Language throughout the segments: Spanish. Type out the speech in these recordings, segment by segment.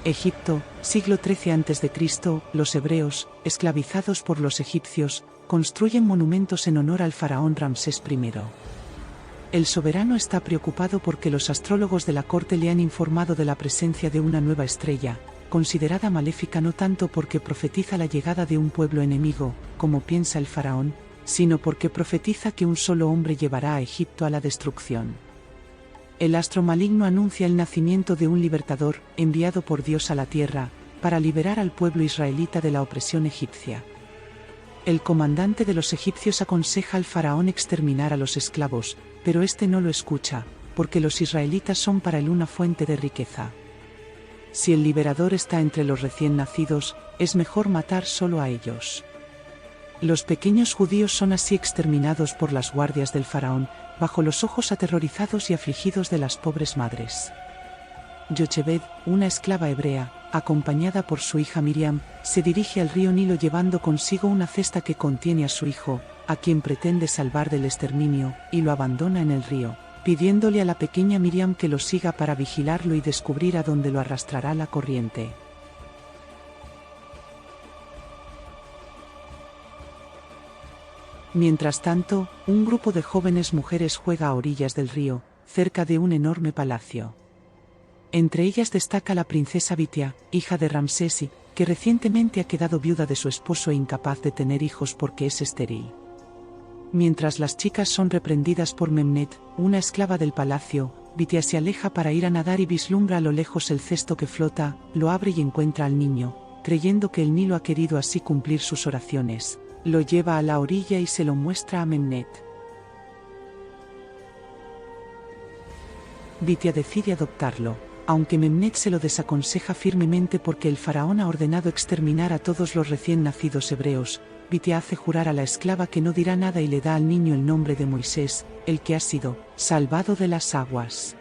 Egipto, siglo XIII a.C., los hebreos, esclavizados por los egipcios, construyen monumentos en honor al faraón Ramsés I. El soberano está preocupado porque los astrólogos de la corte le han informado de la presencia de una nueva estrella, considerada maléfica no tanto porque profetiza la llegada de un pueblo enemigo, como piensa el faraón, sino porque profetiza que un solo hombre llevará a Egipto a la destrucción. El astro maligno anuncia el nacimiento de un libertador, enviado por Dios a la tierra, para liberar al pueblo israelita de la opresión egipcia. El comandante de los egipcios aconseja al faraón exterminar a los esclavos, pero este no lo escucha, porque los israelitas son para él una fuente de riqueza. Si el liberador está entre los recién nacidos, es mejor matar solo a ellos. Los pequeños judíos son así exterminados por las guardias del faraón, bajo los ojos aterrorizados y afligidos de las pobres madres. Jochebed, una esclava hebrea, acompañada por su hija Miriam, se dirige al río Nilo llevando consigo una cesta que contiene a su hijo, a quien pretende salvar del exterminio, y lo abandona en el río, pidiéndole a la pequeña Miriam que lo siga para vigilarlo y descubrir a dónde lo arrastrará la corriente. Mientras tanto, un grupo de jóvenes mujeres juega a orillas del río, cerca de un enorme palacio. Entre ellas destaca la princesa Bitia, hija de Ramsés, que recientemente ha quedado viuda de su esposo e incapaz de tener hijos porque es estéril. Mientras las chicas son reprendidas por Memnet, una esclava del palacio, Bitia se aleja para ir a nadar y vislumbra a lo lejos el cesto que flota, lo abre y encuentra al niño, creyendo que el Nilo ha querido así cumplir sus oraciones. Lo lleva a la orilla y se lo muestra a Memnet. Bitia decide adoptarlo, aunque Memnet se lo desaconseja firmemente porque el faraón ha ordenado exterminar a todos los recién nacidos hebreos. Bitia hace jurar a la esclava que no dirá nada y le da al niño el nombre de Moisés, el que ha sido salvado de las aguas.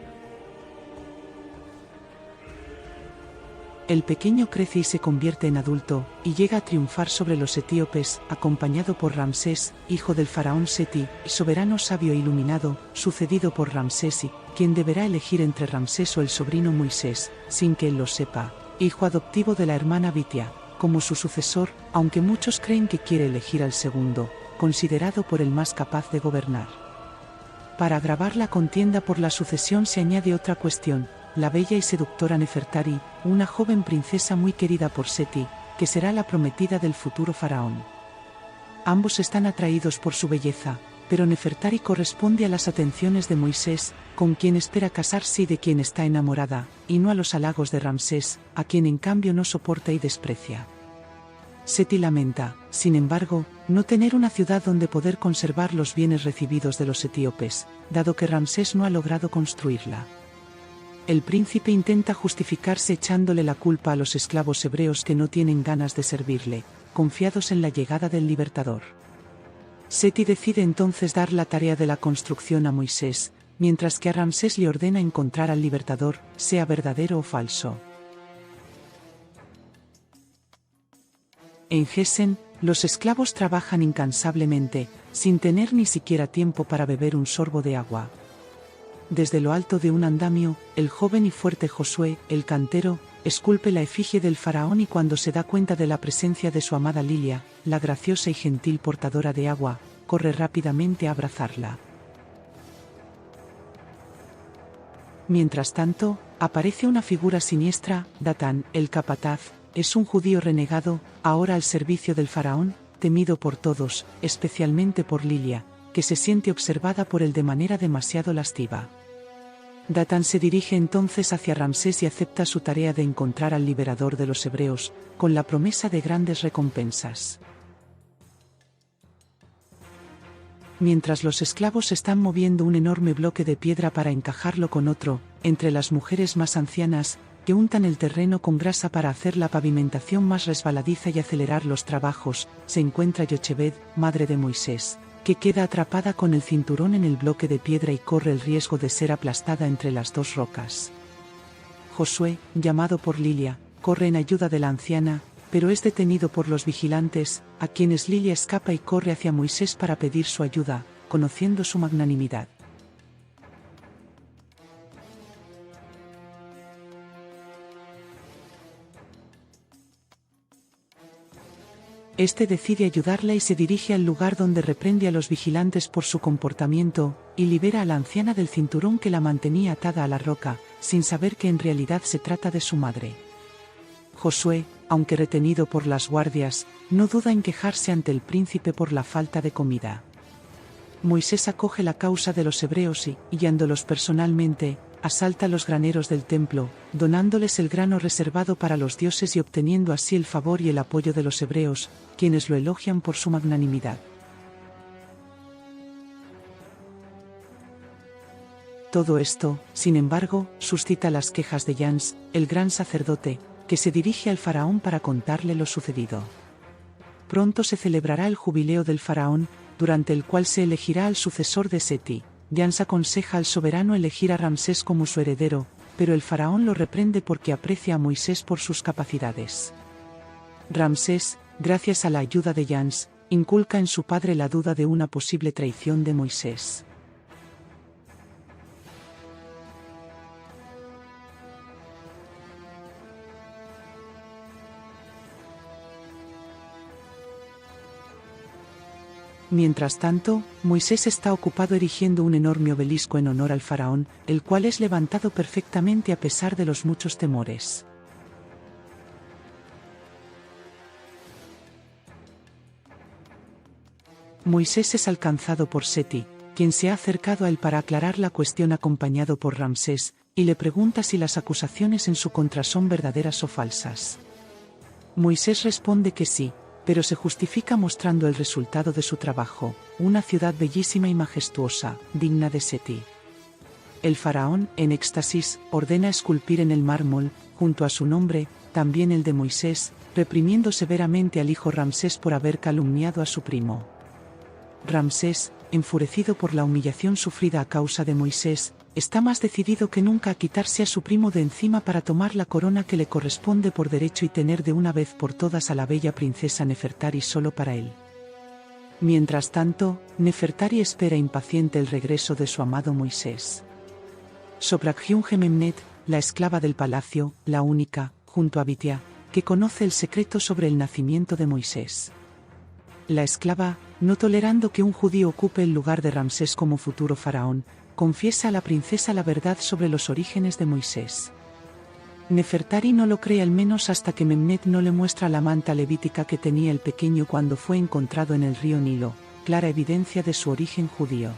El pequeño crece y se convierte en adulto, y llega a triunfar sobre los etíopes, acompañado por Ramsés, hijo del faraón Seti, soberano sabio e iluminado, sucedido por Ramsés, quien deberá elegir entre Ramsés o el sobrino Moisés, sin que él lo sepa, hijo adoptivo de la hermana Bitia, como su sucesor, aunque muchos creen que quiere elegir al segundo, considerado por el más capaz de gobernar. Para agravar la contienda por la sucesión se añade otra cuestión: la bella y seductora Nefertari, una joven princesa muy querida por Seti, que será la prometida del futuro faraón. Ambos están atraídos por su belleza, pero Nefertari corresponde a las atenciones de Moisés, con quien espera casarse y de quien está enamorada, y no a los halagos de Ramsés, a quien en cambio no soporta y desprecia. Seti lamenta, sin embargo, no tener una ciudad donde poder conservar los bienes recibidos de los etíopes, dado que Ramsés no ha logrado construirla. El príncipe intenta justificarse echándole la culpa a los esclavos hebreos que no tienen ganas de servirle, confiados en la llegada del libertador. Seti decide entonces dar la tarea de la construcción a Moisés, mientras que a Ramsés le ordena encontrar al libertador, sea verdadero o falso. En Gesen, los esclavos trabajan incansablemente, sin tener ni siquiera tiempo para beber un sorbo de agua. Desde lo alto de un andamio, el joven y fuerte Josué, el cantero, esculpe la efigie del faraón y cuando se da cuenta de la presencia de su amada Lilia, la graciosa y gentil portadora de agua, corre rápidamente a abrazarla. Mientras tanto, aparece una figura siniestra: Datán, el capataz, es un judío renegado, ahora al servicio del faraón, temido por todos, especialmente por Lilia, que se siente observada por él de manera demasiado lasciva. Datán se dirige entonces hacia Ramsés y acepta su tarea de encontrar al liberador de los hebreos, con la promesa de grandes recompensas. Mientras los esclavos están moviendo un enorme bloque de piedra para encajarlo con otro, entre las mujeres más ancianas, que untan el terreno con grasa para hacer la pavimentación más resbaladiza y acelerar los trabajos, se encuentra Jochebed, madre de Moisés, que queda atrapada con el cinturón en el bloque de piedra y corre el riesgo de ser aplastada entre las dos rocas. Josué, llamado por Lilia, corre en ayuda de la anciana, pero es detenido por los vigilantes, a quienes Lilia escapa y corre hacia Moisés para pedir su ayuda, conociendo su magnanimidad. Este decide ayudarla y se dirige al lugar donde reprende a los vigilantes por su comportamiento, y libera a la anciana del cinturón que la mantenía atada a la roca, sin saber que en realidad se trata de su madre. Josué, aunque retenido por las guardias, no duda en quejarse ante el príncipe por la falta de comida. Moisés acoge la causa de los hebreos y, guiándolos personalmente, asalta los graneros del templo, donándoles el grano reservado para los dioses y obteniendo así el favor y el apoyo de los hebreos, quienes lo elogian por su magnanimidad. Todo esto, sin embargo, suscita las quejas de Yans, el gran sacerdote, que se dirige al faraón para contarle lo sucedido. Pronto se celebrará el jubileo del faraón, durante el cual se elegirá al sucesor de Seti. Yans aconseja al soberano elegir a Ramsés como su heredero, pero el faraón lo reprende porque aprecia a Moisés por sus capacidades. Ramsés, gracias a la ayuda de Yans, inculca en su padre la duda de una posible traición de Moisés. Mientras tanto, Moisés está ocupado erigiendo un enorme obelisco en honor al faraón, el cual es levantado perfectamente a pesar de los muchos temores. Moisés es alcanzado por Seti, quien se ha acercado a él para aclarar la cuestión acompañado por Ramsés, y le pregunta si las acusaciones en su contra son verdaderas o falsas. Moisés responde que sí, pero se justifica mostrando el resultado de su trabajo, una ciudad bellísima y majestuosa, digna de Seti. El faraón, en éxtasis, ordena esculpir en el mármol, junto a su nombre, también el de Moisés, reprimiendo severamente al hijo Ramsés por haber calumniado a su primo. Ramsés, enfurecido por la humillación sufrida a causa de Moisés, está más decidido que nunca a quitarse a su primo de encima para tomar la corona que le corresponde por derecho y tener de una vez por todas a la bella princesa Nefertari solo para él. Mientras tanto, Nefertari espera impaciente el regreso de su amado Moisés. Soprakhungememnet, la esclava del palacio, la única, junto a Bitia, que conoce el secreto sobre el nacimiento de Moisés. La esclava, no tolerando que un judío ocupe el lugar de Ramsés como futuro faraón, confiesa a la princesa la verdad sobre los orígenes de Moisés. Nefertari no lo cree al menos hasta que Memnet no le muestra la manta levítica que tenía el pequeño cuando fue encontrado en el río Nilo, clara evidencia de su origen judío.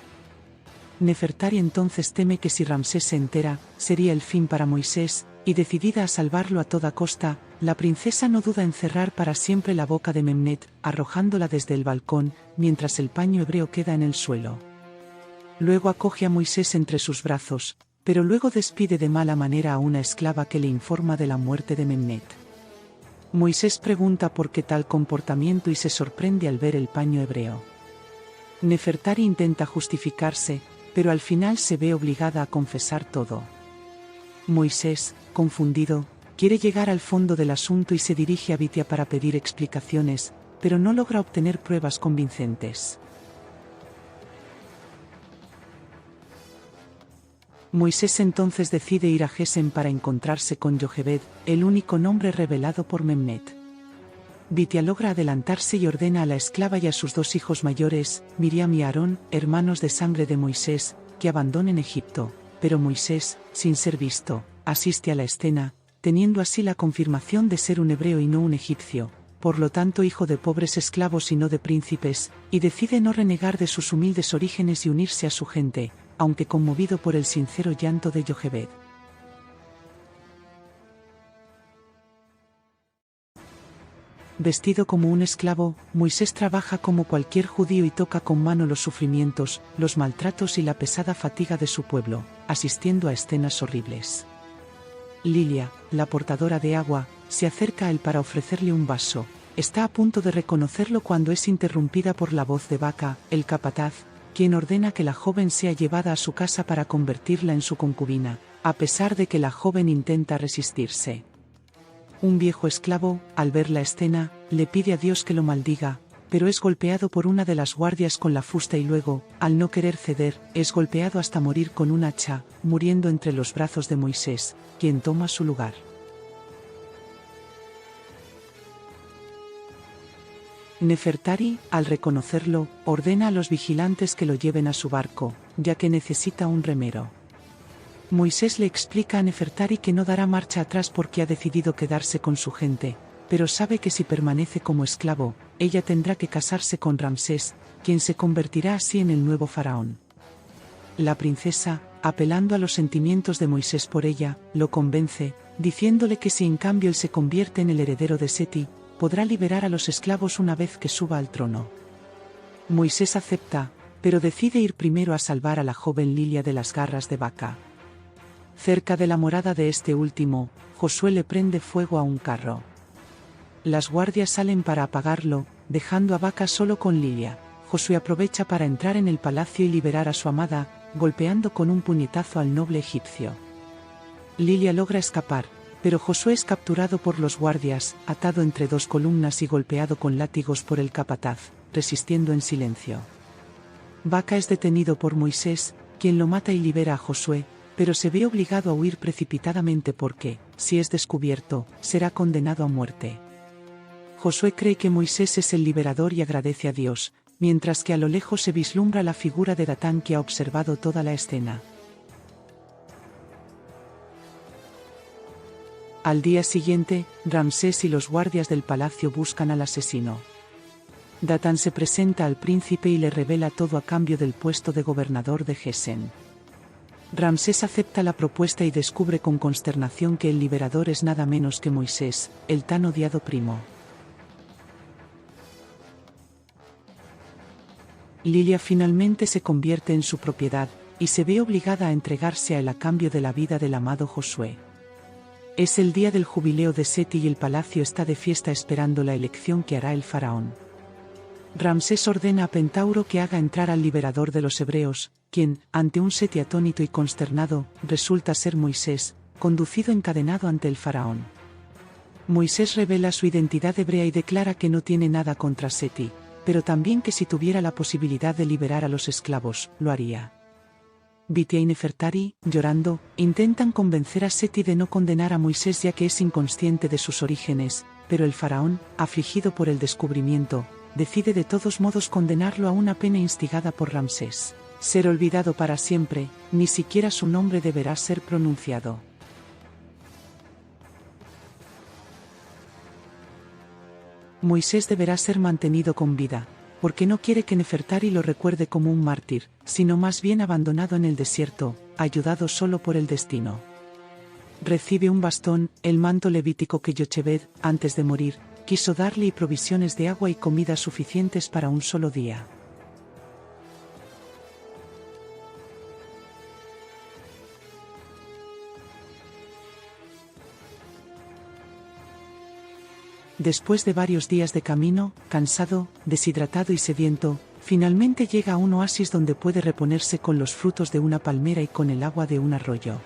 Nefertari entonces teme que si Ramsés se entera, sería el fin para Moisés, y decidida a salvarlo a toda costa, la princesa no duda en cerrar para siempre la boca de Memnet, arrojándola desde el balcón, mientras el paño hebreo queda en el suelo. Luego acoge a Moisés entre sus brazos, pero luego despide de mala manera a una esclava que le informa de la muerte de Memnet. Moisés pregunta por qué tal comportamiento y se sorprende al ver el paño hebreo. Nefertari intenta justificarse, pero al final se ve obligada a confesar todo. Moisés, confundido, quiere llegar al fondo del asunto y se dirige a Bitia para pedir explicaciones, pero no logra obtener pruebas convincentes. Moisés entonces decide ir a Gesem para encontrarse con Yochebed, el único nombre revelado por Memnet. Bitia logra adelantarse y ordena a la esclava y a sus dos hijos mayores, Miriam y Aarón, hermanos de sangre de Moisés, que abandonen Egipto, pero Moisés, sin ser visto, asiste a la escena, teniendo así la confirmación de ser un hebreo y no un egipcio, por lo tanto hijo de pobres esclavos y no de príncipes, y decide no renegar de sus humildes orígenes y unirse a su gente, aunque conmovido por el sincero llanto de Yochebed. Vestido como un esclavo, Moisés trabaja como cualquier judío y toca con mano los sufrimientos, los maltratos y la pesada fatiga de su pueblo, asistiendo a escenas horribles. Lilia, la portadora de agua, se acerca a él para ofrecerle un vaso. Está a punto de reconocerlo cuando es interrumpida por la voz de Baca, el capataz, quien ordena que la joven sea llevada a su casa para convertirla en su concubina, a pesar de que la joven intenta resistirse. Un viejo esclavo, al ver la escena, le pide a Dios que lo maldiga, pero es golpeado por una de las guardias con la fusta y luego, al no querer ceder, es golpeado hasta morir con un hacha, muriendo entre los brazos de Moisés, quien toma su lugar. Nefertari, al reconocerlo, ordena a los vigilantes que lo lleven a su barco, ya que necesita un remero. Moisés le explica a Nefertari que no dará marcha atrás porque ha decidido quedarse con su gente, pero sabe que si permanece como esclavo, ella tendrá que casarse con Ramsés, quien se convertirá así en el nuevo faraón. La princesa, apelando a los sentimientos de Moisés por ella, lo convence, diciéndole que si en cambio él se convierte en el heredero de Seti, podrá liberar a los esclavos una vez que suba al trono. Moisés acepta, pero decide ir primero a salvar a la joven Lilia de las garras de Vaca. Cerca de la morada de este último, Josué le prende fuego a un carro. Las guardias salen para apagarlo, dejando a Vaca solo con Lilia. Josué aprovecha para entrar en el palacio y liberar a su amada, golpeando con un puñetazo al noble egipcio. Lilia logra escapar, pero Josué es capturado por los guardias, atado entre dos columnas y golpeado con látigos por el capataz, resistiendo en silencio. Vaca es detenido por Moisés, quien lo mata y libera a Josué, pero se ve obligado a huir precipitadamente porque, si es descubierto, será condenado a muerte. Josué cree que Moisés es el liberador y agradece a Dios, mientras que a lo lejos se vislumbra la figura de Datán que ha observado toda la escena. Al día siguiente, Ramsés y los guardias del palacio buscan al asesino. Datán se presenta al príncipe y le revela todo a cambio del puesto de gobernador de Gesen. Ramsés acepta la propuesta y descubre con consternación que el liberador es nada menos que Moisés, el tan odiado primo. Lilia finalmente se convierte en su propiedad, y se ve obligada a entregarse a él a cambio de la vida del amado Josué. Es el día del jubileo de Seti y el palacio está de fiesta esperando la elección que hará el faraón. Ramsés ordena a Pentauro que haga entrar al liberador de los hebreos, quien, ante un Seti atónito y consternado, resulta ser Moisés, conducido encadenado ante el faraón. Moisés revela su identidad hebrea y declara que no tiene nada contra Seti, pero también que si tuviera la posibilidad de liberar a los esclavos, lo haría. Bitia y Nefertari, llorando, intentan convencer a Seti de no condenar a Moisés ya que es inconsciente de sus orígenes, pero el faraón, afligido por el descubrimiento, decide de todos modos condenarlo a una pena instigada por Ramsés. Ser olvidado para siempre, ni siquiera su nombre deberá ser pronunciado. Moisés deberá ser mantenido con vida, porque no quiere que Nefertari lo recuerde como un mártir, sino más bien abandonado en el desierto, ayudado solo por el destino. Recibe un bastón, el manto levítico que Yochebed, antes de morir, quiso darle y provisiones de agua y comida suficientes para un solo día. Después de varios días de camino, cansado, deshidratado y sediento, finalmente llega a un oasis donde puede reponerse con los frutos de una palmera y con el agua de un arroyo.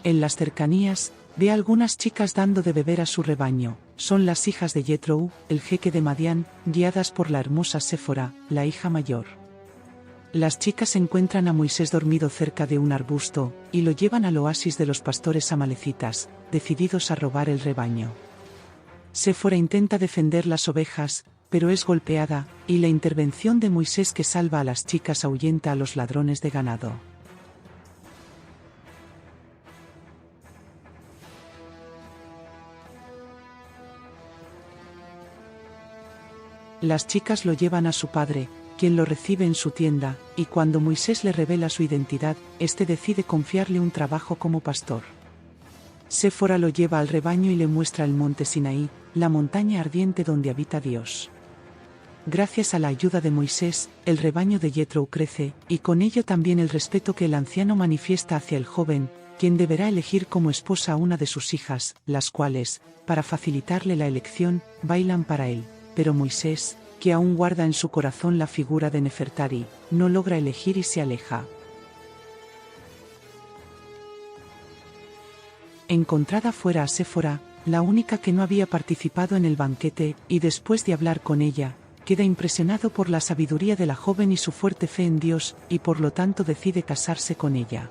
En las cercanías, ve a algunas chicas dando de beber a su rebaño. Son las hijas de Yetrou, el jeque de Madián, guiadas por la hermosa Séfora, la hija mayor. Las chicas encuentran a Moisés dormido cerca de un arbusto, y lo llevan al oasis de los pastores amalecitas, decididos a robar el rebaño. Séfora intenta defender las ovejas, pero es golpeada, y la intervención de Moisés que salva a las chicas ahuyenta a los ladrones de ganado. Las chicas lo llevan a su padre, quien lo recibe en su tienda, y cuando Moisés le revela su identidad, este decide confiarle un trabajo como pastor. Séfora lo lleva al rebaño y le muestra el monte Sinaí, la montaña ardiente donde habita Dios. Gracias a la ayuda de Moisés, el rebaño de Yetrou crece, y con ello también el respeto que el anciano manifiesta hacia el joven, quien deberá elegir como esposa a una de sus hijas, las cuales, para facilitarle la elección, bailan para él, pero Moisés, que aún guarda en su corazón la figura de Nefertari, no logra elegir y se aleja. Encontrada fuera a Séfora, la única que no había participado en el banquete, y después de hablar con ella, queda impresionado por la sabiduría de la joven y su fuerte fe en Dios, y por lo tanto decide casarse con ella.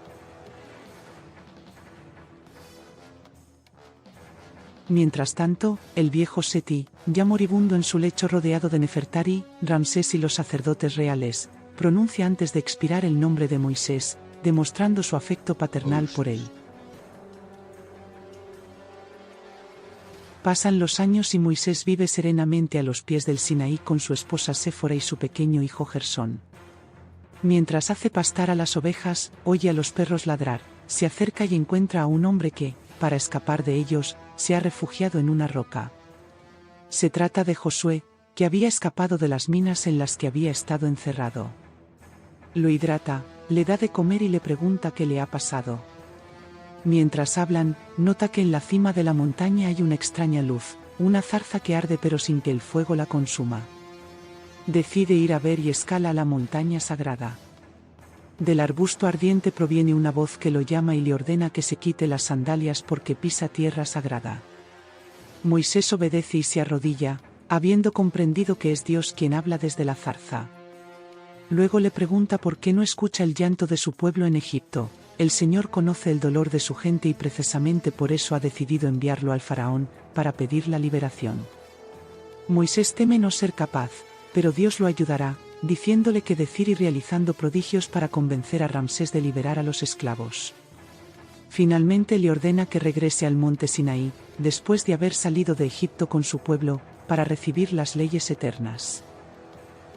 Mientras tanto, el viejo Seti, ya moribundo en su lecho rodeado de Nefertari, Ramsés y los sacerdotes reales, pronuncia antes de expirar el nombre de Moisés, demostrando su afecto paternal por él. Pasan los años y Moisés vive serenamente a los pies del Sinaí con su esposa Séfora y su pequeño hijo Gersón. Mientras hace pastar a las ovejas, oye a los perros ladrar, se acerca y encuentra a un hombre que, para escapar de ellos, se ha refugiado en una roca. Se trata de Josué, que había escapado de las minas en las que había estado encerrado. Lo hidrata, le da de comer y le pregunta qué le ha pasado. Mientras hablan, nota que en la cima de la montaña hay una extraña luz, una zarza que arde pero sin que el fuego la consuma. Decide ir a ver y escala la montaña sagrada. Del arbusto ardiente proviene una voz que lo llama y le ordena que se quite las sandalias porque pisa tierra sagrada. Moisés obedece y se arrodilla, habiendo comprendido que es Dios quien habla desde la zarza. Luego le pregunta por qué no escucha el llanto de su pueblo en Egipto. El Señor conoce el dolor de su gente y precisamente por eso ha decidido enviarlo al faraón, para pedir la liberación. Moisés teme no ser capaz, pero Dios lo ayudará, diciéndole qué decir y realizando prodigios para convencer a Ramsés de liberar a los esclavos. Finalmente le ordena que regrese al monte Sinaí, después de haber salido de Egipto con su pueblo, para recibir las leyes eternas.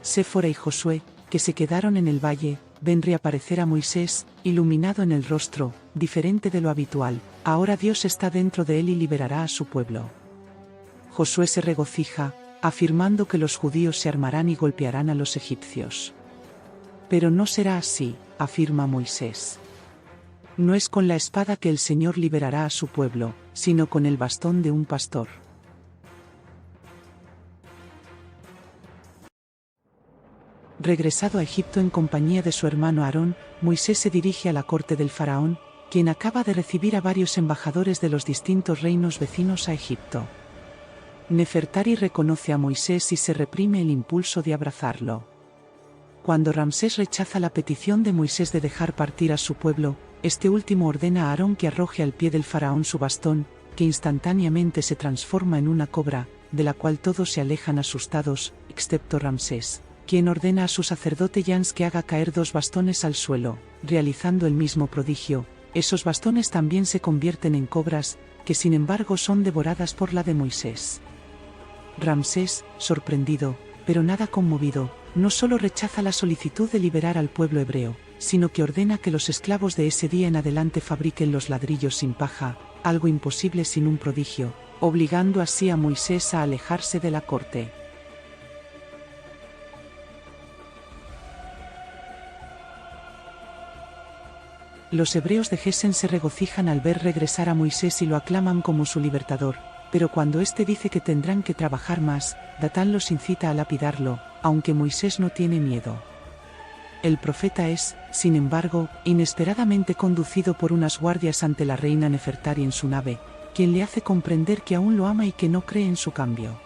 Séfora y Josué, que se quedaron en el valle, ven reaparecer a Moisés, iluminado en el rostro, diferente de lo habitual. Ahora Dios está dentro de él y liberará a su pueblo. Josué se regocija, afirmando que los judíos se armarán y golpearán a los egipcios. Pero no será así, afirma Moisés. No es con la espada que el Señor liberará a su pueblo, sino con el bastón de un pastor. Regresado a Egipto en compañía de su hermano Aarón, Moisés se dirige a la corte del faraón, quien acaba de recibir a varios embajadores de los distintos reinos vecinos a Egipto. Nefertari reconoce a Moisés y se reprime el impulso de abrazarlo. Cuando Ramsés rechaza la petición de Moisés de dejar partir a su pueblo, este último ordena a Aarón que arroje al pie del faraón su bastón, que instantáneamente se transforma en una cobra, de la cual todos se alejan asustados, excepto Ramsés, quien ordena a su sacerdote Yans que haga caer 2 bastones al suelo, realizando el mismo prodigio. Esos bastones también se convierten en cobras, que sin embargo son devoradas por la de Moisés. Ramsés, sorprendido, pero nada conmovido, no solo rechaza la solicitud de liberar al pueblo hebreo, sino que ordena que los esclavos de ese día en adelante fabriquen los ladrillos sin paja, algo imposible sin un prodigio, obligando así a Moisés a alejarse de la corte. Los hebreos de Gesén se regocijan al ver regresar a Moisés y lo aclaman como su libertador, pero cuando éste dice que tendrán que trabajar más, Datán los incita a lapidarlo, aunque Moisés no tiene miedo. El profeta es, sin embargo, inesperadamente conducido por unas guardias ante la reina Nefertari en su nave, quien le hace comprender que aún lo ama y que no cree en su cambio.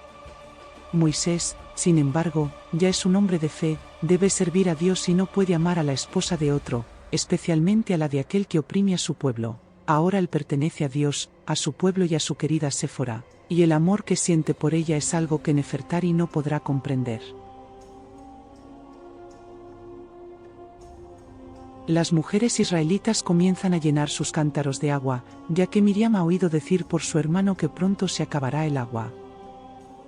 Moisés, sin embargo, ya es un hombre de fe, debe servir a Dios y no puede amar a la esposa de otro, especialmente a la de aquel que oprime a su pueblo. Ahora él pertenece a Dios, a su pueblo y a su querida Séfora, y el amor que siente por ella es algo que Nefertari no podrá comprender. Las mujeres israelitas comienzan a llenar sus cántaros de agua, ya que Miriam ha oído decir por su hermano que pronto se acabará el agua.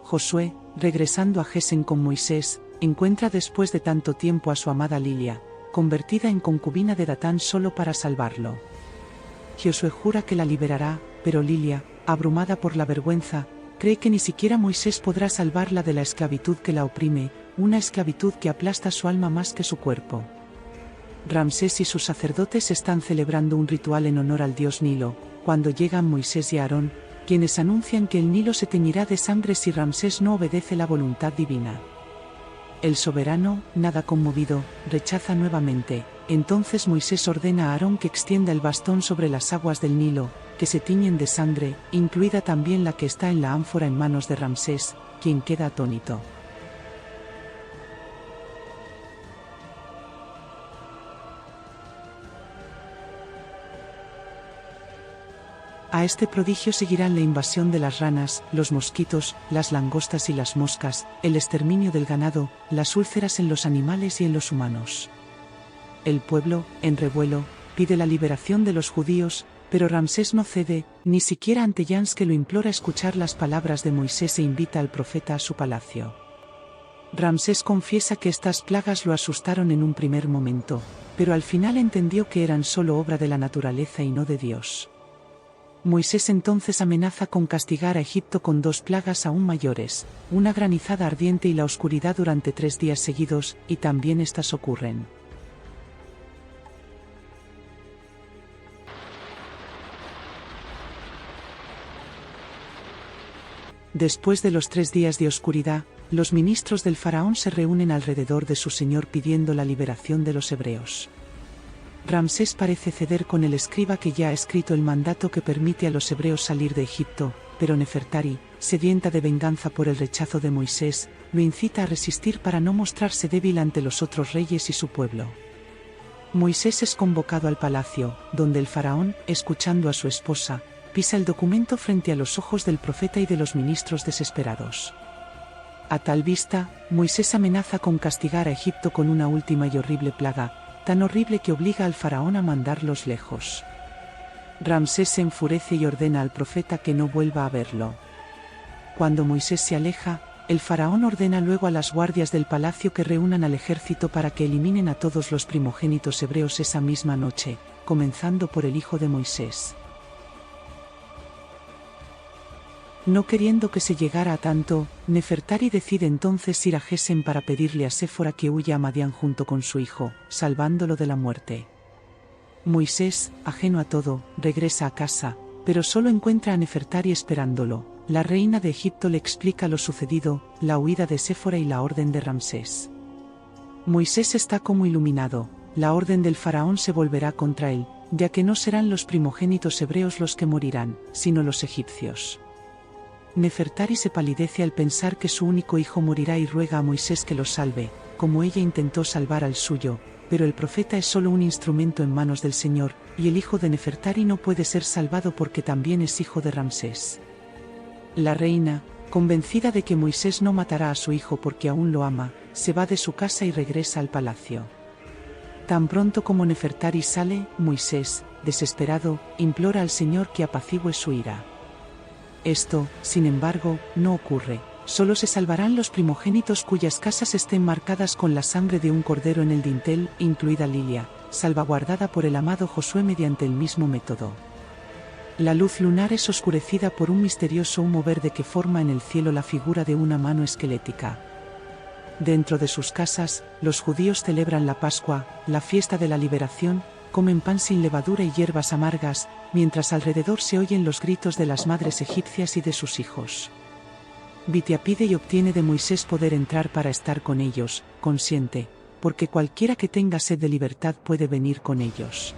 Josué, regresando a Gesén con Moisés, encuentra después de tanto tiempo a su amada Lilia, convertida en concubina de Datán solo para salvarlo. Josué jura que la liberará, pero Lilia, abrumada por la vergüenza, cree que ni siquiera Moisés podrá salvarla de la esclavitud que la oprime, una esclavitud que aplasta su alma más que su cuerpo. Ramsés y sus sacerdotes están celebrando un ritual en honor al dios Nilo, cuando llegan Moisés y Aarón, quienes anuncian que el Nilo se teñirá de sangre si Ramsés no obedece la voluntad divina. El soberano, nada conmovido, rechaza nuevamente. Entonces Moisés ordena a Aarón que extienda el bastón sobre las aguas del Nilo, que se tiñen de sangre, incluida también la que está en la ánfora en manos de Ramsés, quien queda atónito. A este prodigio seguirán la invasión de las ranas, los mosquitos, las langostas y las moscas, el exterminio del ganado, las úlceras en los animales y en los humanos. El pueblo, en revuelo, pide la liberación de los judíos, pero Ramsés no cede, ni siquiera ante Jans, que lo implora escuchar las palabras de Moisés e invita al profeta a su palacio. Ramsés confiesa que estas plagas lo asustaron en un primer momento, pero al final entendió que eran solo obra de la naturaleza y no de Dios. Moisés entonces amenaza con castigar a Egipto con 2 plagas aún mayores, una granizada ardiente y la oscuridad durante 3 días seguidos, y también estas ocurren. Después de los 3 días de oscuridad, los ministros del faraón se reúnen alrededor de su señor pidiendo la liberación de los hebreos. Ramsés parece ceder con el escriba que ya ha escrito el mandato que permite a los hebreos salir de Egipto, pero Nefertari, sedienta de venganza por el rechazo de Moisés, lo incita a resistir para no mostrarse débil ante los otros reyes y su pueblo. Moisés es convocado al palacio, donde el faraón, escuchando a su esposa, pisa el documento frente a los ojos del profeta y de los ministros desesperados. A tal vista, Moisés amenaza con castigar a Egipto con una última y horrible plaga, tan horrible que obliga al faraón a mandarlos lejos. Ramsés se enfurece y ordena al profeta que no vuelva a verlo. Cuando Moisés se aleja, el faraón ordena luego a las guardias del palacio que reúnan al ejército para que eliminen a todos los primogénitos hebreos esa misma noche, comenzando por el hijo de Moisés. No queriendo que se llegara a tanto, Nefertari decide entonces ir a Gesem para pedirle a Séfora que huya a Madián junto con su hijo, salvándolo de la muerte. Moisés, ajeno a todo, regresa a casa, pero solo encuentra a Nefertari esperándolo. La reina de Egipto le explica lo sucedido, la huida de Séfora y la orden de Ramsés. Moisés está como iluminado, la orden del faraón se volverá contra él, ya que no serán los primogénitos hebreos los que morirán, sino los egipcios. Nefertari se palidece al pensar que su único hijo morirá y ruega a Moisés que lo salve, como ella intentó salvar al suyo, pero el profeta es solo un instrumento en manos del Señor, y el hijo de Nefertari no puede ser salvado porque también es hijo de Ramsés. La reina, convencida de que Moisés no matará a su hijo porque aún lo ama, se va de su casa y regresa al palacio. Tan pronto como Nefertari sale, Moisés, desesperado, implora al Señor que apacigüe su ira. Esto, sin embargo, no ocurre. Solo se salvarán los primogénitos cuyas casas estén marcadas con la sangre de un cordero en el dintel, incluida Lilia, salvaguardada por el amado Josué mediante el mismo método. La luz lunar es oscurecida por un misterioso humo verde que forma en el cielo la figura de una mano esquelética. Dentro de sus casas, los judíos celebran la Pascua, la fiesta de la liberación, comen pan sin levadura y hierbas amargas, mientras alrededor se oyen los gritos de las madres egipcias y de sus hijos. Bitia pide y obtiene de Moisés poder entrar para estar con ellos, consiente, porque cualquiera que tenga sed de libertad puede venir con ellos.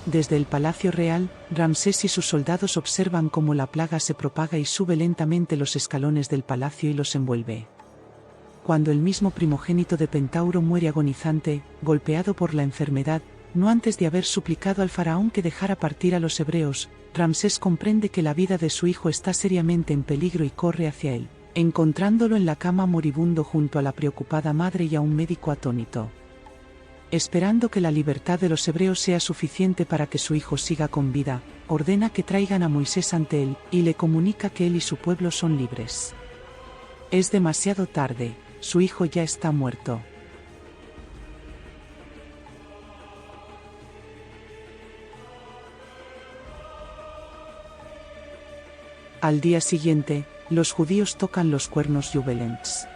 Desde el palacio real, Ramsés y sus soldados observan cómo la plaga se propaga y sube lentamente los escalones del palacio y los envuelve. Cuando el mismo primogénito de Pentauro muere agonizante, golpeado por la enfermedad, no antes de haber suplicado al faraón que dejara partir a los hebreos, Ramsés comprende que la vida de su hijo está seriamente en peligro y corre hacia él, encontrándolo en la cama moribundo junto a la preocupada madre y a un médico atónito. Esperando que la libertad de los hebreos sea suficiente para que su hijo siga con vida, ordena que traigan a Moisés ante él, y le comunica que él y su pueblo son libres. Es demasiado tarde, su hijo ya está muerto. Al día siguiente, los judíos tocan los cuernos jubilents.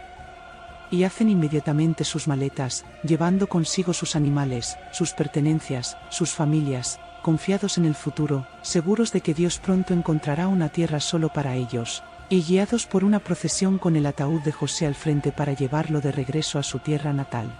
Y hacen inmediatamente sus maletas, llevando consigo sus animales, sus pertenencias, sus familias, confiados en el futuro, seguros de que Dios pronto encontrará una tierra solo para ellos, y guiados por una procesión con el ataúd de José al frente para llevarlo de regreso a su tierra natal.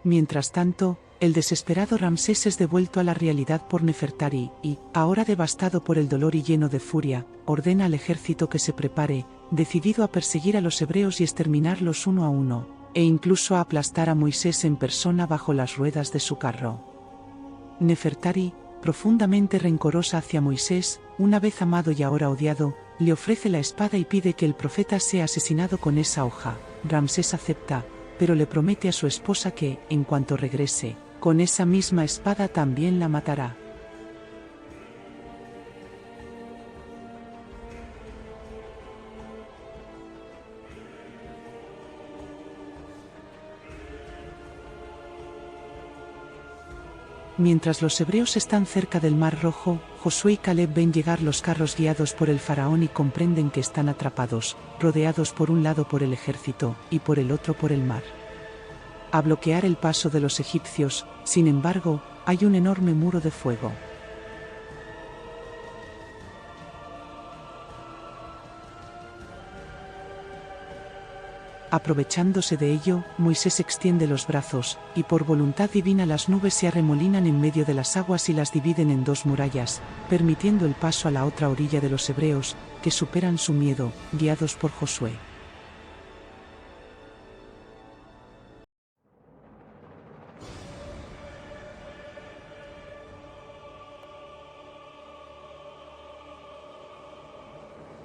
Mientras tanto, el desesperado Ramsés es devuelto a la realidad por Nefertari y, ahora devastado por el dolor y lleno de furia, ordena al ejército que se prepare, decidido a perseguir a los hebreos y exterminarlos uno a uno, e incluso a aplastar a Moisés en persona bajo las ruedas de su carro. Nefertari, profundamente rencorosa hacia Moisés, una vez amado y ahora odiado, le ofrece la espada y pide que el profeta sea asesinado con esa hoja. Ramsés acepta, pero le promete a su esposa que, en cuanto regrese, con esa misma espada también la matará. Mientras los hebreos están cerca del Mar Rojo, Josué y Caleb ven llegar los carros guiados por el faraón y comprenden que están atrapados, rodeados por un lado por el ejército, y por el otro por el mar. A bloquear el paso de los egipcios, sin embargo, hay un enorme muro de fuego. Aprovechándose de ello, Moisés extiende los brazos, y por voluntad divina las nubes se arremolinan en medio de las aguas y las dividen en dos murallas, permitiendo el paso a la otra orilla de los hebreos, que superan su miedo, guiados por Josué.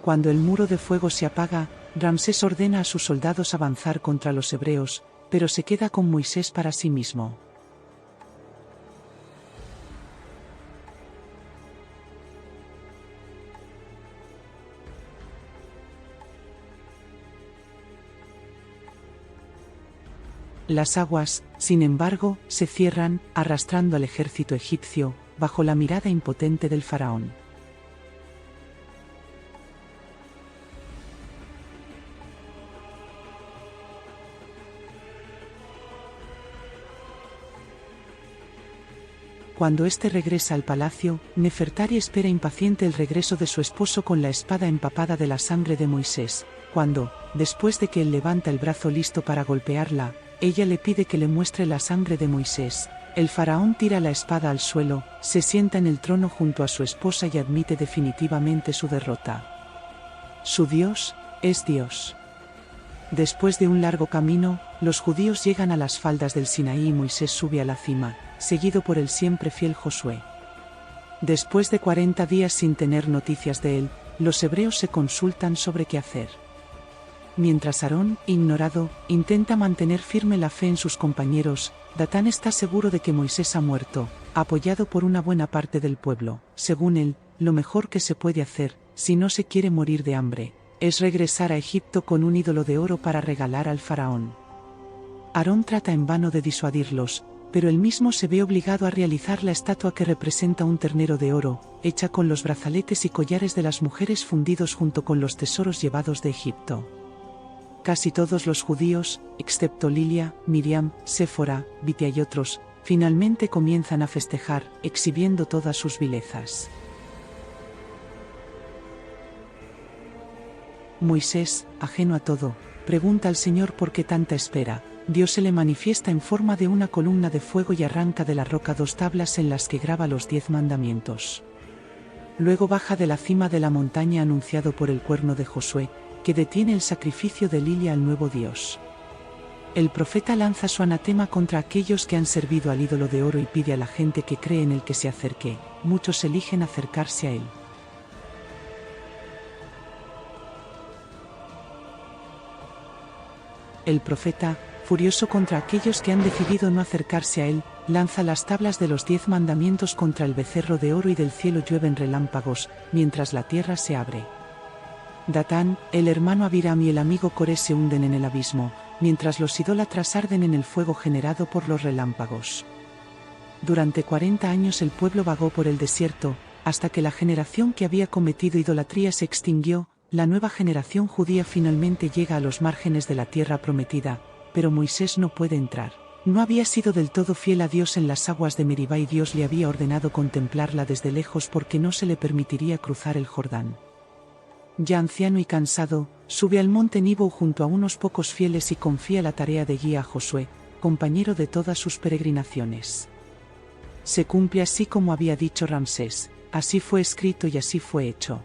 Cuando el muro de fuego se apaga, Ramsés ordena a sus soldados avanzar contra los hebreos, pero se queda con Moisés para sí mismo. Las aguas, sin embargo, se cierran, arrastrando al ejército egipcio, bajo la mirada impotente del faraón. Cuando éste regresa al palacio, Nefertari espera impaciente el regreso de su esposo con la espada empapada de la sangre de Moisés. Cuando, después de que él levanta el brazo listo para golpearla, ella le pide que le muestre la sangre de Moisés, el faraón tira la espada al suelo, se sienta en el trono junto a su esposa y admite definitivamente su derrota. Su Dios es Dios. Después de un largo camino, los judíos llegan a las faldas del Sinaí y Moisés sube a la cima, seguido por el siempre fiel Josué. Después de 40 días sin tener noticias de él, los hebreos se consultan sobre qué hacer. Mientras Aarón, ignorado, intenta mantener firme la fe en sus compañeros, Datán está seguro de que Moisés ha muerto, apoyado por una buena parte del pueblo. Según él, lo mejor que se puede hacer, si no se quiere morir de hambre, es regresar a Egipto con un ídolo de oro para regalar al faraón. Aarón trata en vano de disuadirlos, pero él mismo se ve obligado a realizar la estatua que representa un ternero de oro, hecha con los brazaletes y collares de las mujeres fundidos junto con los tesoros llevados de Egipto. Casi todos los judíos, excepto Lilia, Miriam, Séfora, Bitia y otros, finalmente comienzan a festejar, exhibiendo todas sus vilezas. Moisés, ajeno a todo, pregunta al Señor por qué tanta espera. Dios se le manifiesta en forma de una columna de fuego y arranca de la roca 2 tablas en las que graba los 10 mandamientos. Luego baja de la cima de la montaña anunciado por el cuerno de Josué, que detiene el sacrificio de Lilia al nuevo Dios. El profeta lanza su anatema contra aquellos que han servido al ídolo de oro y pide a la gente que cree en él que se acerque. Muchos eligen acercarse a él. El profeta, furioso contra aquellos que han decidido no acercarse a él, lanza las tablas de los 10 mandamientos contra el becerro de oro y del cielo llueven relámpagos, mientras la tierra se abre. Datán, el hermano Abiram y el amigo Coré se hunden en el abismo, mientras los idólatras arden en el fuego generado por los relámpagos. Durante 40 años el pueblo vagó por el desierto, hasta que la generación que había cometido idolatría se extinguió. La nueva generación judía finalmente llega a los márgenes de la tierra prometida, pero Moisés no puede entrar. No había sido del todo fiel a Dios en las aguas de Meribá y Dios le había ordenado contemplarla desde lejos porque no se le permitiría cruzar el Jordán. Ya anciano y cansado, sube al monte Nebo junto a unos pocos fieles y confía la tarea de guía a Josué, compañero de todas sus peregrinaciones. Se cumple así como había dicho Ramsés, así fue escrito y así fue hecho.